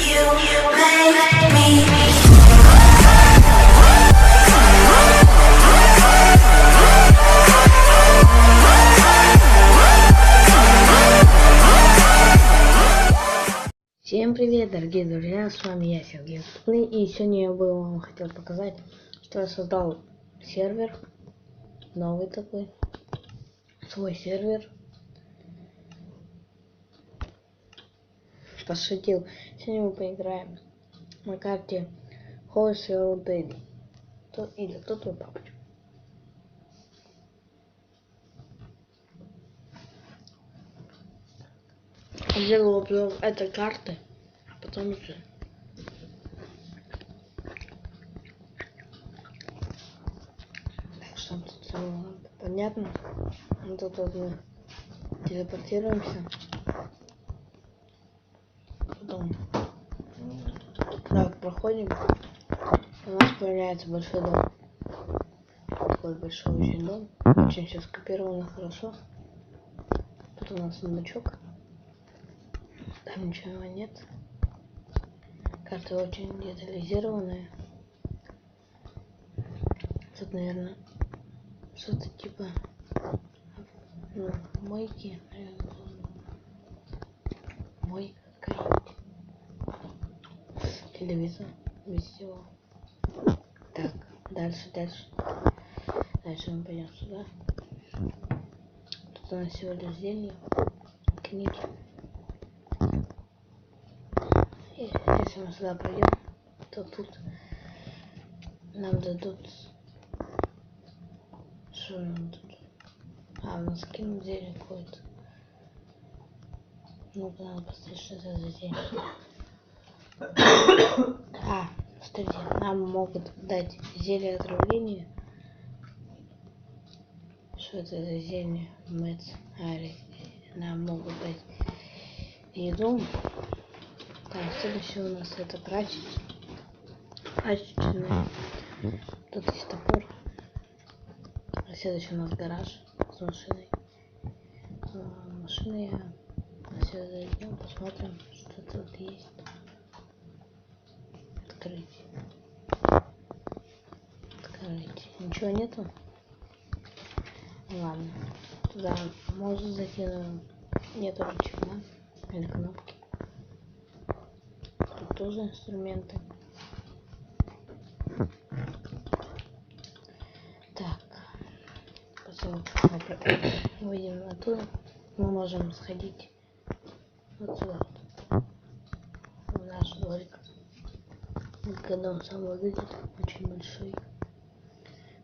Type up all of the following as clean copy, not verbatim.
Всем привет, дорогие друзья, с вами я, Сергей. И сегодня я бы вам хотел показать, что я создал сервер, новый такой, свой сервер. Пошутил. Сегодня мы поиграем на карте Wholesale Daily. Или кто твой папочка. Сделал обзор этой карты, а потом уже. Так что тут все понятно. Тут вот мы телепортируемся. Потом так проходим. У нас появляется большой дом. Такой большой очень дом. Очень все скопировано хорошо. Тут у нас сундучок. Там ничего нет. Карта очень детализированная. Тут, наверное, что-то типа мойки, наверное. Мойка какая-нибудь. Телевизор без всего. Так, дальше. Дальше мы пойдем сюда. Тут у нас всего лишь зелье, книги. И если мы сюда пройдем, то тут нам дадут... Что нам тут? У нас скинут зелье какое-то. Ну-ка, надо посмотреть, что это за зелье. Смотрите, нам могут дать зелье отравления. Что это за зелье? Нам могут дать еду. Так, следующее у нас это прачечная. Тут есть топор. А следующий у нас гараж с машиной. Машины я все зайдем, посмотрим, что тут есть. Открыть. Ничего нету? Ладно. Туда можно зайти, но нету рычага или кнопки. Тут тоже инструменты. Так. Потом выйдем оттуда. Мы можем сходить вот сюда вот. В наш дворик. Вот когда он сам выглядит, очень большой.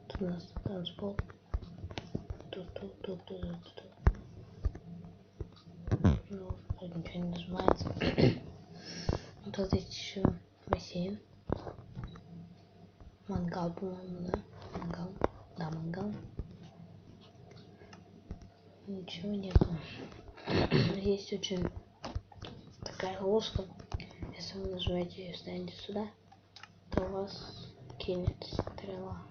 Тут у нас танцпол. Тут. Ну, ничего не нажимается. Тут есть еще бассейн. Мангал, по-моему, да? Мангал. Ничего нету. Есть очень такая ложка. Если вы нажмете и встанете сюда, то у вас кинет стрела.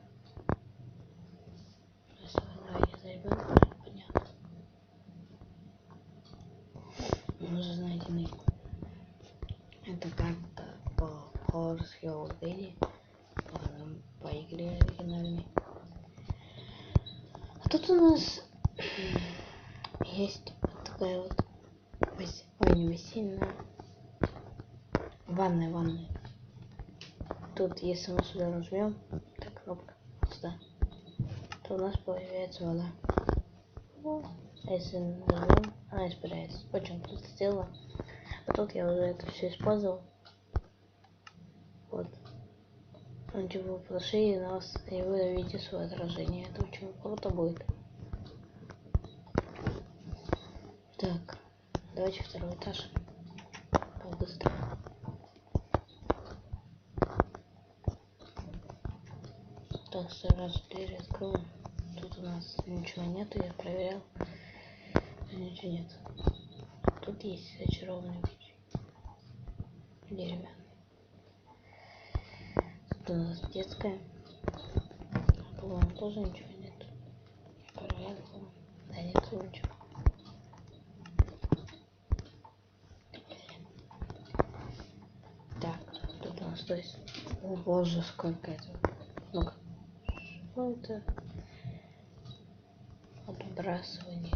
Если вы давайте зайдем, понятно. Мы уже знаете, это карта по Wholesale Daily, по игре оригинальной. А тут у нас есть вот такая вот не бассейн, а ванная. Тут, если мы сюда нажмем, так, кнопка сюда, то у нас появляется вода. А если нажмем, она испаряется. Очень круто сделала. А тут я уже это все использовал. Вот. Он типа прошли нас, и вы видите свое отражение. Это очень круто будет. Так, давайте второй этаж. Побыстрее. Так, сразу дверь откроем. Тут у нас ничего нету, я проверял. Ничего нет. Тут есть зачарованный ключ. Деревянный. Тут у нас детская. По-моему, тоже ничего нет. Проверял. Да нет, ничего. стой. О боже, сколько этого. Ну-ка. Ну это... Подбрасывание.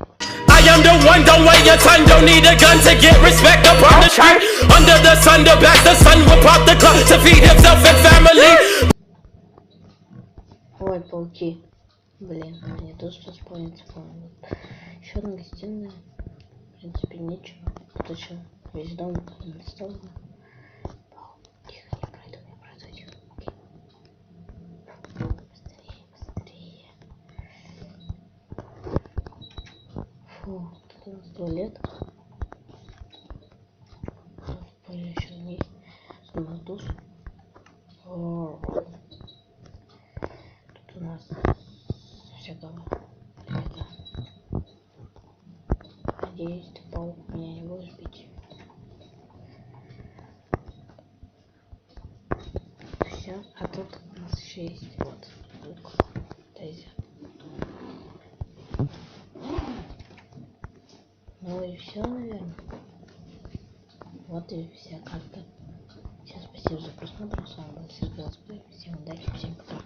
I am the one, don't wait your time, don't need a gun to get respect upon the street. Under the sun, the back, the sun will pop the clock to feed himself and family. Ой, пауки. Блин, мне тоже что спавнится, по-моему. Еще одна гостиная. В принципе, ничего. Тут еще весь дом нарисован. Тихо, я пройду, тихо. Окей. Быстрее, быстрее. Фу, тут у нас туалет. В поле еще не есть. Тут у нас душ. О, тут у нас всякого. Это. Надеюсь, ты, паук, меня не будешь бить. Все, а тут у нас еще есть вот лук. Дейзи. Ну и все, наверное. Вот и вся карта. Всем спасибо за просмотр. С вами был Сергей Летсплей. Всем удачи, всем пока.